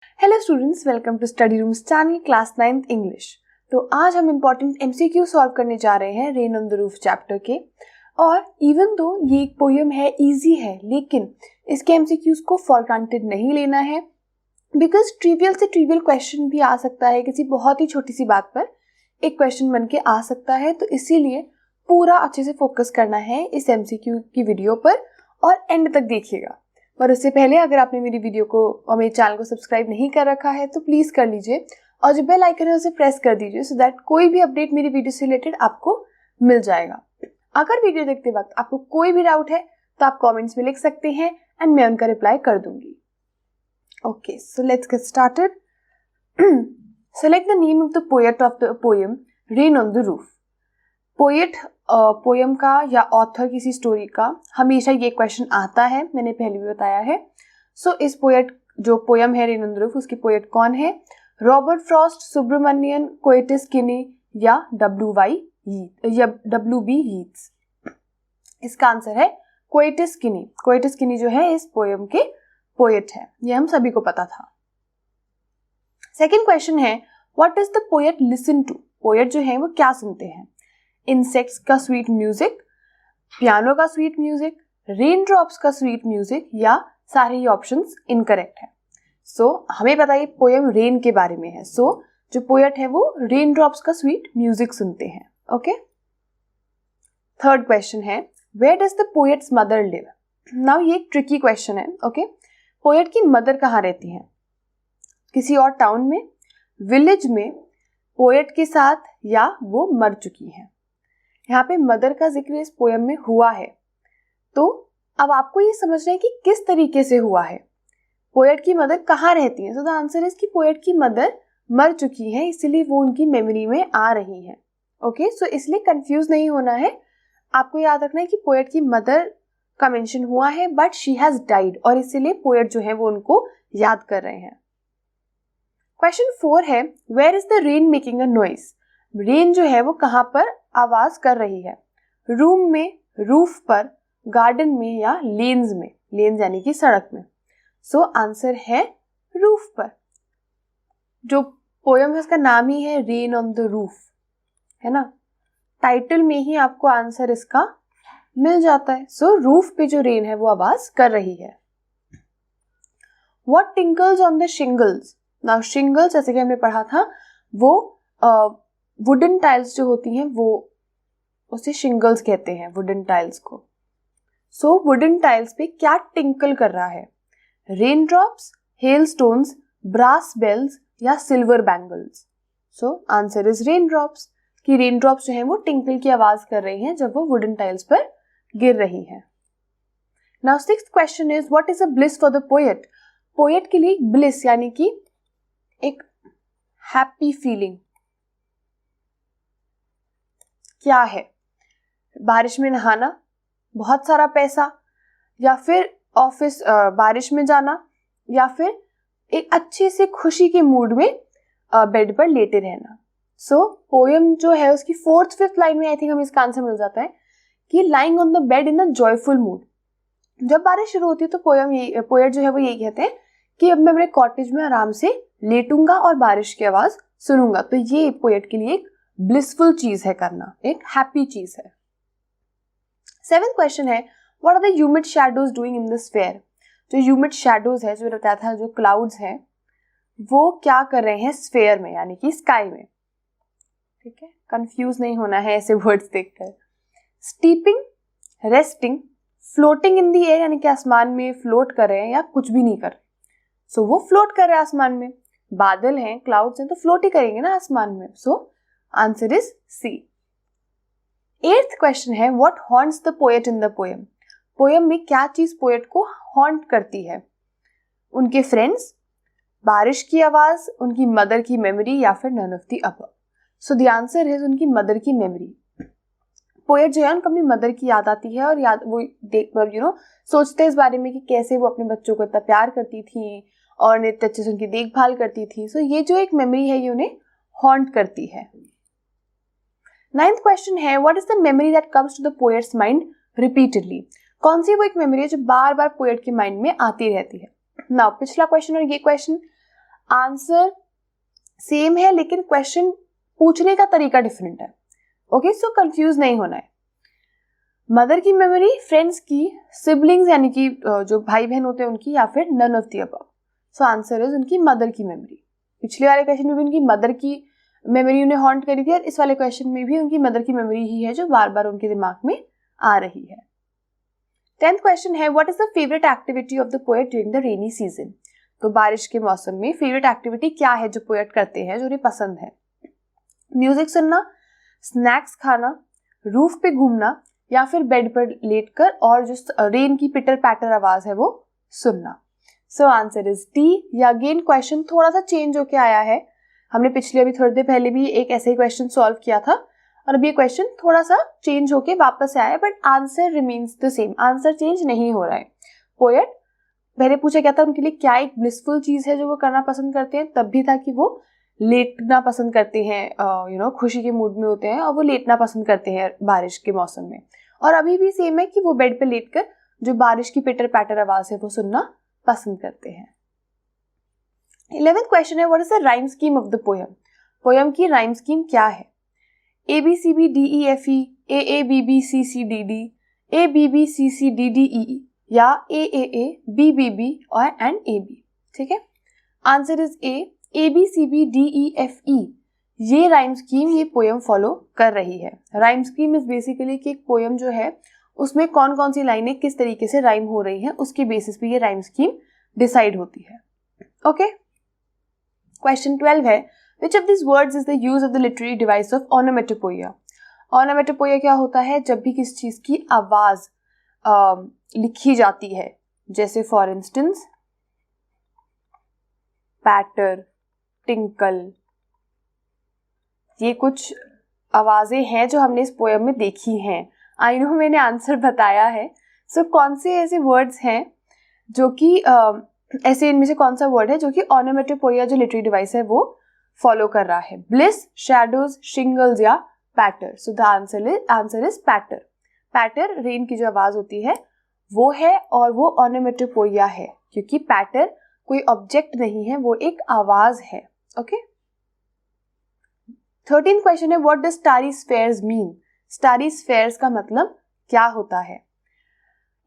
Hello students, welcome to Study Rooms channel class 9th English. तो आज हम important MCQ solve करने जा रहे हैं rain on the roof chapter के। और इवन दो ये एक पोएम है, इजी है, लेकिन इसके एमसीक्यूज को फॉर ग्रांटेड नहीं लेना है, बिकॉज ट्रिवियल से ट्रिवियल क्वेश्चन भी आ सकता है। किसी बहुत ही छोटी सी बात पर एक क्वेश्चन बन के आ सकता है, तो इसीलिए पूरा अच्छे से फोकस करना है इस एमसीक्यू की वीडियो पर और एंड तक देखिएगा। पर उससे पहले अगर आपने मेरी वीडियो को और मेरे चैनल को सब्सक्राइब नहीं कर रखा है तो प्लीज़ कर लीजिए और जो बेल आइकन है उसे प्रेस कर दीजिए, सो दैट कोई भी अपडेट मेरी वीडियो से रिलेटेड आपको मिल जाएगा। अगर वीडियो देखते वक्त आपको कोई भी डाउट है तो आप कमेंट्स में लिख सकते हैं एंड मैं उनका रिप्लाई कर दूंगी। Okay, so let's get started. Select the name of the poet of the poem rain on the roof. Poet poem का या ऑथर किसी स्टोरी का हमेशा ये क्वेश्चन आता है, मैंने पहले भी बताया है। सो इस पोएट जो पोएम है रेन ऑन द रूफ, उसकी पोएट कौन है? रॉबर्ट फ्रॉस्ट, सुब्रमण्यन, कोएटिस किनी या W.B. यीट्स। इसका आंसर है कोएटिस किनी। कोएटिस किनी जो है इस पोएम के पोएट है, ये हम सभी को पता था। सेकेंड क्वेश्चन है, what does the poet listen to? Poet जो है वो क्या सुनते हैं? इंसेक्ट्स का स्वीट म्यूजिक, पियानो का स्वीट म्यूजिक, रेन ड्रॉप्स का स्वीट म्यूजिक, या सारे ही ऑप्शंस इनकरेक्ट है। सो हमें पता है पोएम रेन के बारे में है, सो जो पोएट है वो रेन ड्रॉप्स का स्वीट म्यूजिक सुनते हैं। ओके, थर्ड क्वेश्चन है, where does the poet's mother live? Now ये एक ट्रिकी क्वेश्चन है। ओके, पोएट की मदर कहाँ रहती है? किसी और टाउन में, विलेज में, पोएट के साथ, या वो मर चुकी है? यहाँ पे मदर का जिक्र इस पोएम में हुआ है, तो अब आपको ये समझना है कि किस तरीके से हुआ है। पोएट की मदर कहाँ रहती है? सो द आंसर इज कि पोएट की मदर मर चुकी है, इसलिए वो उनकी मेमोरी में आ रही है। ओके, सो इसलिए कंफ्यूज नहीं होना है, आपको याद रखना है कि पोएट की मदर का मेंशन हुआ है बट शी हैज डाइड, और इसीलिए पोएट जो है वो उनको याद कर रहे हैं। क्वेश्चन 4 है, where is the rain making a noise? Rain जो है वो कहाँ पर आवाज कर रही है? रूम में, रूफ पर, गार्डन में, या लेन्स में? लेन्स यानी कि सड़क में। सो आंसर है रूफ पर। जो पोएम है उसका नाम ही है रेन ऑन द रूफ, है ना? टाइटल में ही आपको आंसर इसका मिल जाता है। सो रूफ पे जो रेन है वो आवाज कर रही है। What tinkles on the shingles? Now shingles जैसे कि हमने पढ़ा था वो वुडन टाइल्स जो होती हैं वो उसे शिंगल्स कहते हैं, वुडन टाइल्स को। सो वुडन टाइल्स पे क्या टिंकल कर रहा है? Rain drops, hail stones, brass bells, या silver bangles? So answer is rain drops, कि रेन ड्रॉप्स जो है वो टिंकल की आवाज कर रही हैं जब वो वुडन टाइल्स पर गिर रही है। Now sixth question is, what is a bliss for the poet? Poet के लिए ब्लिस यानी कि एक हैप्पी फीलिंग क्या है? बारिश में नहाना, बहुत सारा पैसा, या फिर ऑफिस बारिश में जाना, या फिर एक अच्छे से खुशी के मूड में बेड पर लेटे रहना। सो पोएम जो है उसकी 4th 5th लाइन में आई थिंक हमें इसका आंसर मिल जाता है कि lying on the bed in a joyful mood. जब बारिश शुरू होती है तो पोएट जो है वो यही कहते हैं कि अब मैं अपने कॉटेज में आराम से लेटूंगा और बारिश की आवाज सुनूंगा। तो ये पोएट के लिए एक ब्लिसफुल चीज है करना, एक हैप्पी चीज है। 7th क्वेश्चन है, what are the humid shadows doing in the sphere? जो ह्यूमिड शैडोज है, जो बताया था, जो क्लाउड्स हैं वो क्या कर रहे हैं स्फीयर में, यानी कि स्काई में। ठीक है, कंफ्यूज नहीं होना है ऐसे वर्ड्स देखकर। Steeping, resting, floating in the air यानी कि आसमान में फ्लोट कर रहे हैं या कुछ भी नहीं कर रहे। सो वो फ्लोट कर रहे हैं आसमान में, बादल हैं, क्लाउड्स हैं, तो फ्लोट ही करेंगे ना आसमान में। So answer is C. 8th question है, what haunts the poet in the poem? Poem में क्या चीज पोएट को हॉन्ट करती है? उनके फ्रेंड्स, बारिश की आवाज, उनकी मदर की मेमोरी, या फिर none of the above? So the answer है उनकी मदर की मेमोरी। पोएट जो है उनको अपनी मदर की याद आती है और याद वो सोचते हैं इस बारे में कि कैसे वो अपने बच्चों को इतना प्यार करती थी और इतने अच्छे से उनकी देखभाल करती थी। सो ये जो एक मेमोरी है ये उन्हें हॉन्ट करती है। 9th क्वेश्चन है, what is the memory that comes to the poet's mind repeatedly? कौन सी वो एक मेमोरी है जो बार बार पोएट के माइंड में आती रहती है? नाउ पिछला क्वेश्चन और ये क्वेश्चन आंसर सेम है लेकिन क्वेश्चन पूछने का तरीका डिफरेंट है। ओके, सो कंफ्यूज नहीं होना है। मदर की मेमोरी, फ्रेंड्स की, सिबलिंग्स यानी कि जो भाई बहन होते हैं उनकी, या फिर none of the above. So answer is उनकी मदर की मेमोरी। पिछले वाले क्वेश्चन में भी उनकी मदर की मेमोरी उन्हें हॉन्ट करी थी और इस वाले क्वेश्चन में भी उनकी मदर की मेमोरी ही है जो बार बार उनके दिमाग में आ रही है। 10th क्वेश्चन है, what is the favourite activity of the poet during the rainy season. तो बारिश के मौसम में फेवरेट एक्टिविटी क्या है जो पोएट करते हैं, जो उन्हें पसंद है। म्यूजिक सुनना, स्नैक्स खाना, रूफ पे घूमना, या फिर बेड पर लेटकर और जो रेन की पिटर पैटर आवाज है वो सुनना। सो आंसर इज डी। या अगेन क्वेश्चन थोड़ा सा चेंज होके आया है। हमने पिछले अभी थोड़ी देर पहले भी एक ऐसे ही क्वेश्चन सॉल्व किया था और अभी ये क्वेश्चन थोड़ा सा चेंज होके वापस आया है, but answer remains the same. Answer change नहीं हो रहा है। पोएट पहले पूछा गया था उनके लिए क्या एक ब्लिसफुल चीज है जो वो करना पसंद करते हैं, तब भी था कि वो लेटना पसंद करते हैं, खुशी के मूड में होते हैं और वो लेटना पसंद करते हैं बारिश के मौसम में। और अभी भी सेम है कि वो बेड पे लेटकर जो बारिश की पिटर पैटर आवाज है वो सुनना पसंद करते हैं। 11th क्वेश्चन है, what is the rhyme scheme of the poem. Poem की राइम स्कीम क्या है। ABCBDEFE, AABBCCDD, ABBCCDDE या AAABBB और एंड AB। ठीक है, आंसर इज A, ABCBDEFE। ये राइम स्कीम ये पोयम फॉलो कर रही है। राइम स्कीम इज बेसिकली कि एक पोयम जो है उसमें कौन कौन सी लाइनें किस तरीके से राइम हो रही हैं, उसके बेसिस पे ये राइम स्कीम डिसाइड होती है। ओके, क्वेश्चन 12 है, which of this words is the use of the literary device of onomatopoeia. Onomatopoeia क्या होता है, जब भी किसी चीज की आवाज लिखी जाती है, जैसे फॉर इंस्टेंस पैटर, टिंकल, ये कुछ आवाजें हैं जो हमने इस पोयम में देखी हैं। आई नो मैंने आंसर बताया है। सो कौन से ऐसे वर्ड्स हैं जो कि ऐसे इनमें से कौन सा वर्ड है जो कि ऑनोमेटोपोइया जो लिटरेरी डिवाइस है वो फॉलो कर रहा है। ब्लिस, शैडोज, शिंगल्स या patter. So the answer is patter. Patter rain की जो आवाज होती है वो है और वो ऑनोमेटोपोइया है, क्योंकि पैटर कोई ऑब्जेक्ट नहीं है, वो एक आवाज है। ओके, 13th क्वेश्चन है, what does starry spheres mean. Starry spheres का मतलब क्या होता है।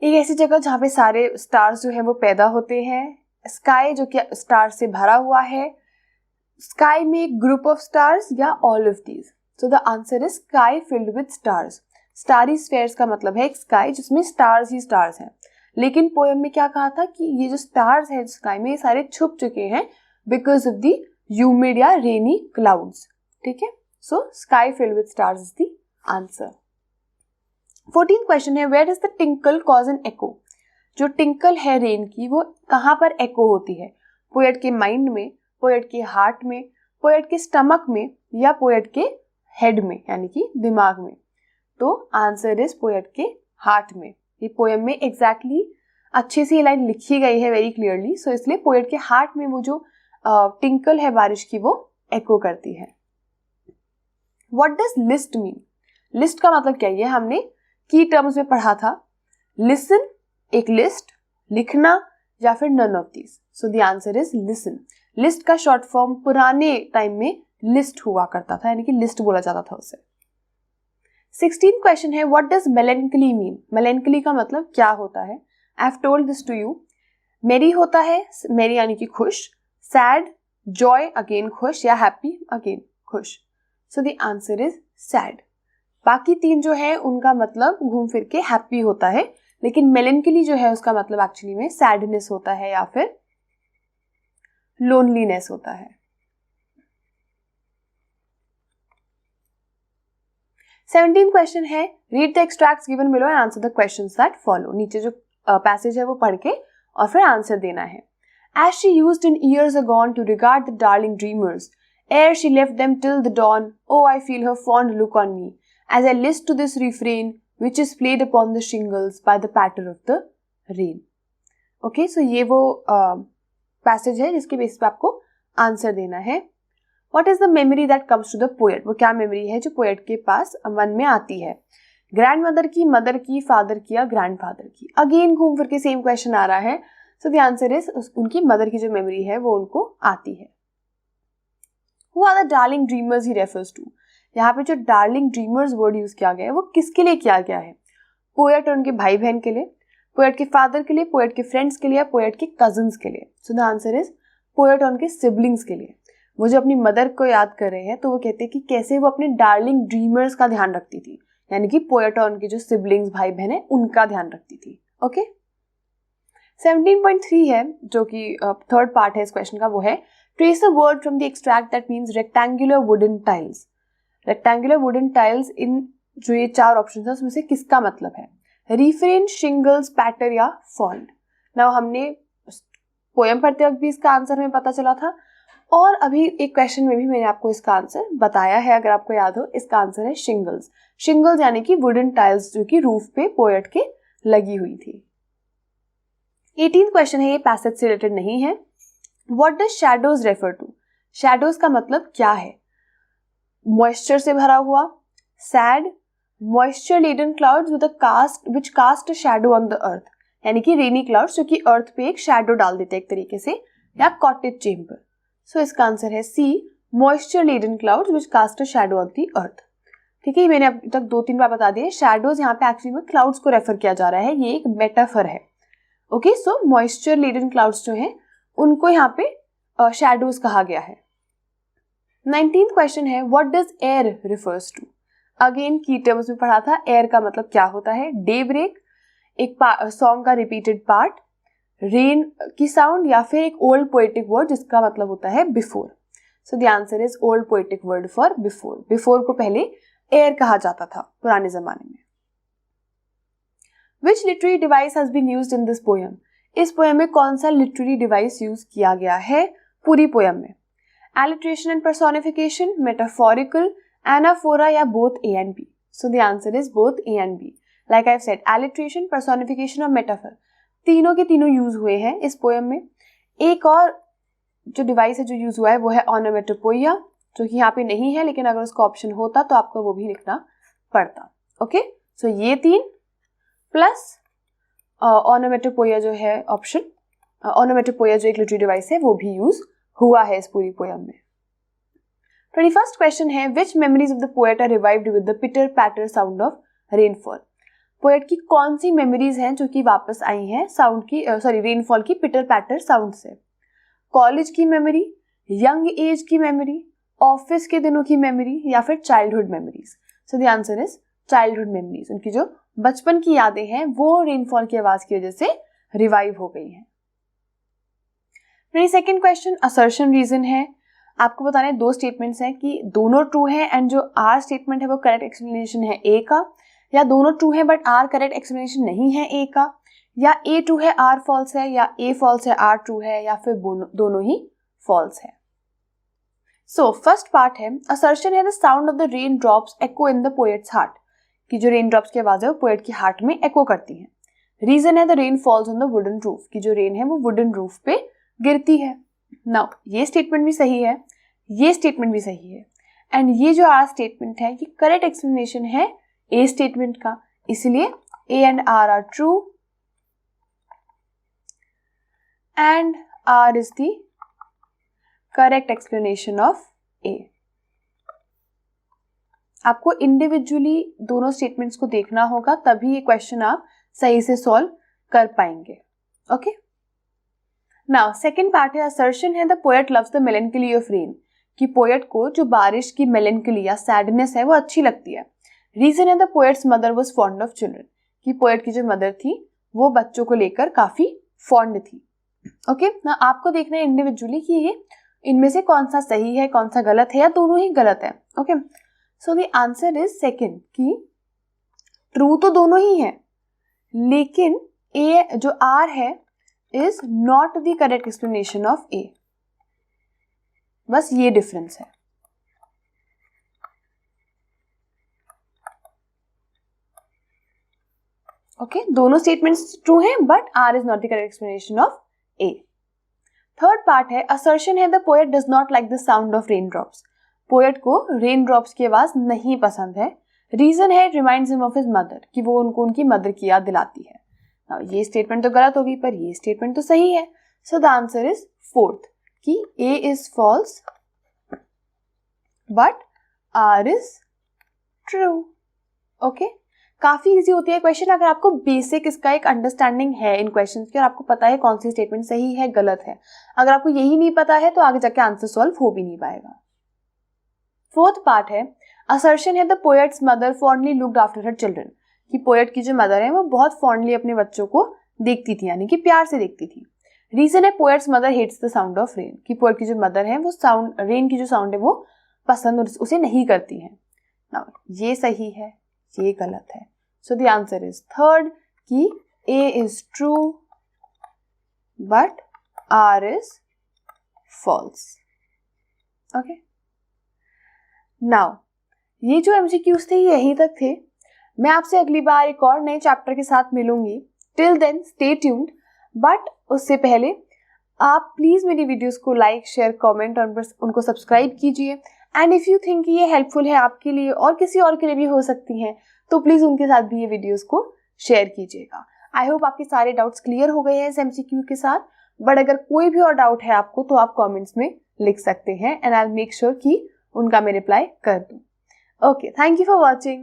एक ऐसी जगह जहाँ पे सारे स्टार्स जो है वो पैदा होते हैं। स्काई जो कि स्टार से भरा हुआ है। स्काई में एक ग्रुप ऑफ स्टार्स या all of these. So the answer is sky filled with stars. Starry spheres का मतलब है एक स्काई जिसमें स्टार्स ही स्टार्स हैं। लेकिन पोएम में क्या कहा था कि ये जो स्टार्स हैं स्काई में ये सारे छुप चुके हैं बिकॉज ऑफ द ह्यूमिड या रेनी क्लाउड्स। ठीक है, so sky filled with stars is the answer. 14th question है, where does the tinkle cause an echo. जो टिंकल है रेन की वो कहाँ पर एको होती है। पोएट के माइंड में, पोएट के हार्ट में, पोएट के स्टमक में या पोएट के हेड में यानी कि दिमाग में। तो आंसर इज पोएट के हार्ट में। ये पोएम में एग्जैक्टली अच्छे से ये लाइन लिखी गई है वेरी क्लियरली। सो इसलिए पोएट के हार्ट में वो जो टिंकल है बारिश की वो एको करती है। What does list mean. List का मतलब क्या है, ये हमने की टर्म्स में पढ़ा था। लिसन एक लिस्ट, लिखना या फिर none of these. So the answer is listen. List का शॉर्ट फॉर्म पुराने टाइम में लिस्ट हुआ करता था, यानी कि लिस्ट बोला जाता था उसे। 16th क्वेश्चन है, what does melancholy mean. Melancholy का मतलब क्या होता है। I have told this to you. मेरी होता है, मेरी यानी कि खुश, सैड, जॉय अगेन खुश या हैप्पी अगेन खुश। सो द आंसर इज सैड। बाकी तीन जो है उनका मतलब घूम फिर के हैप्पी होता है, लेकिन मेलेंकली जो है उसका मतलब एक्चुअली में सैडनेस होता है या फिर लोनलीनेस होता है। 17th क्वेश्चन है, read the extracts given below and answer the questions that follow. नीचे जो पैसेज है वो पढ़ के और फिर आंसर देना है। As she used in years agone to regard the darling dreamers, ere she left them till the dawn, oh I feel her fond look on me, as I list to this refrain, which is played upon the shingles by the patter of the rain. Okay, so ये वो passage है जिसके basis पे आपको answer देना है। What is the memory that comes to the poet? वो क्या मेमोरी है जो पोएट के पास मन में आती है। ग्रैंड मदर की, मदर की, फादर की या ग्रैंड फादर की। अगेन घूम फिर के सेम क्वेश्चन आ रहा है। सो द आंसर इज उनकी मदर की जो मेमोरी है वो उनको आती है। Who are the darling dreamers he refers to. यहाँ पे जो डार्लिंग ड्रीमर्स वर्ड यूज किया गया है वो किसके लिए किया गया है? पोएट और उनके भाई बहन के लिए, पोएट के फादर के लिए, पोएट के फ्रेंड्स के लिए, या पोएट के कजिन्स के लिए? सो द आंसर इज पोएट और उनके सिबलिंग्स के लिए। वो जो अपनी मदर को याद कर रहे हैं तो वो कहते हैं कि कैसे वो अपने डार्लिंग ड्रीमर्स का ध्यान रखती थी, यानी कि पोएट और उनके जो सिबलिंग्स भाई बहन है उनका ध्यान रखती थी। ओके 17.3 है जो कि थर्ड पार्ट है इस क्वेश्चन का, वो है trace a word from the extract that means rectangular wooden tiles. Rectangular wooden tiles इन जो ये 4 ऑप्शन है उसमें से किसका मतलब है? रिफ्रेन, शिंगल्स, पैटर या फॉन्ड। नाउ हमने पोएम पढ़ते वक्त भी इसका आंसर हमें पता चला था और अभी एक क्वेश्चन में भी मैंने आपको इसका आंसर बताया है, अगर आपको याद हो। इसका आंसर है शिंगल्स। शिंगल्स यानी कि वुडन टाइल्स जो कि रूफ पे पोएट के लगी हुई थी। 18th क्वेश्चन है, ये पैसेज से रिलेटेड नहीं है। What does shadows refer to? Shadows का मतलब क्या है? मॉइस्चर से भरा हुआ, sad, moisture laden clouds with which cast a shadow on the earth, यानी कि रेनी क्लाउड्स जो कि अर्थ पे एक शैडो डाल देते हैं एक तरीके से, या कॉटेज चेम्बर। सो इसका आंसर है C, moisture laden clouds which cast a shadow on the earth. ठीक है, मैंने अब तक 2-3 बार बता दिया। शैडोज यहाँ पे एक्चुअली में क्लाउड्स को रेफर किया जा रहा है, ये एक मेटाफर है। Okay so moisture laden clouds जो हैं उनको यहाँ पे शैडोज कहा गया है। 19th क्वेश्चन है, what does air refers to? Again की टर्म्स में पढ़ा था, एयर का मतलब क्या होता है? डे ब्रेक, एक सॉन्ग का रिपीटेड पार्ट, रेन की साउंड, या फिर एक ओल्ड पोएटिक वर्ड जिसका मतलब होता है before. So the answer is old poetic word for before. Before को पहले एयर कहा जाता था पुराने जमाने में। Which literary device has been used in this poem? इस पोएम में कौन सा लिटरेरी डिवाइस यूज किया गया है पूरी पोएम में? Alliteration and personification, metaphorical, anaphora, या both A and B? So the answer is both A and B. Like I said, alliteration, personification और मेटाफर तीनों के तीनों यूज हुए हैं इस पोएम में। एक और जो डिवाइस है जो यूज हुआ है वो है ऑनोमेटोपोइया, जो कि यहाँ पे नहीं है, लेकिन अगर उसका ऑप्शन होता तो आपको वो भी लिखना पड़ता। ओके सो ये 3 प्लस ऑनोमेटोपोइया जो है ऑप्शन, ऑनोमेटोपोइया जो एक लिटरेरी डिवाइस है वो भी यूज हुआ है इस पूरी पोएम में। 21st क्वेश्चन है, which memories of the poet are revived with the pitter patter sound of rainfall? Poet की कौन सी मेमोरीज हैं जो कि वापस आई हैं साउंड की रेनफॉल की पिटर पैटर साउंड से? कॉलेज की मेमोरी, यंग एज की मेमोरी, ऑफिस के दिनों की मेमोरी, या फिर childhood memories? So the answer is childhood memories. उनकी जो बचपन की यादें हैं वो रेनफॉल की आवाज की वजह से रिवाइव हो गई हैं। 22nd क्वेश्चन असर्शन रीजन है। आपको बताने 2 स्टेटमेंट्स हैं कि दोनों ट्रू हैं एंड जो आर स्टेटमेंट है वो करेक्ट एक्सप्लेनेशन है ए का, या दोनों ट्रू है बट आर करेक्ट एक्सप्लेनेशन नहीं है ए का, या ए ट्रू है आर फॉल्स है, या ए फॉल्स है आर ट्रू है, या फिर दोनों ही फॉल्स है। सो फर्स्ट पार्ट है, असर्शन है the sound of the rain drops echo in the poets heart, कि जो रेन ड्रॉप्स की आवाज है वो पोएट की हार्ट में एको करती है। रीजन है the rain falls on the wooden roof, कि जो रेन है वो वुडन रूफ पे गिरती है। नाउ ये स्टेटमेंट भी सही है, ये स्टेटमेंट भी सही है, एंड ये जो आर स्टेटमेंट है ये करेक्ट एक्सप्लेनेशन है ए स्टेटमेंट का, इसलिए A and R true and R is the correct explanation of A. आपको इंडिविजुअली दोनों स्टेटमेंट्स को देखना होगा, तभी ये क्वेश्चन आप सही से सॉल्व कर पाएंगे। ओके नाउ सेकेंड पार्ट है, असर्शन है the poet loves the melancholy of rain, कि पोएट को जो बारिश की मेलेंकली या सैडनेस है वो अच्छी लगती है। रीजन है the poet's mother was fond of children, कि पोएट की जो मदर थी वो बच्चों को लेकर काफी फॉन्ड थी। ओके ना आपको देखना है इंडिविजुअली कि ये इनमें से कौन सा सही है कौन सा गलत है, या दोनों ही गलत है। Okay so the answer is second, कि ट्रू तो दोनों ही है, लेकिन ए जो आर है is not the correct explanation of A, बस ये डिफरेंस है। ओके दोनों स्टेटमेंट्स ट्रू हैं but R is not the correct explanation of A. Third part है, असर्शन है the poet does not like the sound of rain drops, poet को rain drops की आवाज नहीं पसंद है। रीजन है it reminds him of his mother, कि वो उनको उनकी मदर की याद दिलाती है। ये स्टेटमेंट तो गलत होगी पर ये स्टेटमेंट तो सही है। So the answer is fourth, कि A is false but R is true. Okay, काफी इजी होती है क्वेश्चन अगर आपको बेसिक इसका एक अंडरस्टैंडिंग है इन क्वेश्चंस की और आपको पता है कौन सी स्टेटमेंट सही है गलत है। अगर आपको यही नहीं पता है तो आगे जाके आंसर सॉल्व हो भी नहीं पाएगा। फोर्थ पार्ट है असर्शन है the poet's mother fondly looked after her children, कि पोएट की जो मदर है वो बहुत फॉन्डली अपने बच्चों को देखती थी, यानी कि प्यार से देखती थी। रीजन है poet's mother hates the sound of rain, कि पोएट की जो मदर है वो साउंड रेन की जो साउंड है वो पसंद उसे नहीं करती है। नाउ ये सही है, ये गलत है। So the answer is third कि A is true but R is false. Okay, now ये जो एमसीक्यूज थे यहीं तक थे। मैं आपसे अगली बार एक और नए चैप्टर के साथ मिलूंगी। Till then stay tuned. But उससे पहले आप प्लीज मेरी वीडियोस को लाइक शेयर कमेंट और उनको सब्सक्राइब कीजिए। एंड इफ यू थिंक ये हेल्पफुल है आपके लिए और किसी और के लिए भी हो सकती हैं तो प्लीज उनके साथ भी ये वीडियोस को शेयर कीजिएगा। आई होप आपके सारे डाउट्स क्लियर हो गए हैं इस एमसीक्यू के साथ। बट अगर कोई भी और डाउट है आपको तो आप कमेंट्स में लिख सकते हैं and I will make sure कि उनका मैं रिप्लाई कर दूं। Okay, thank you for watching.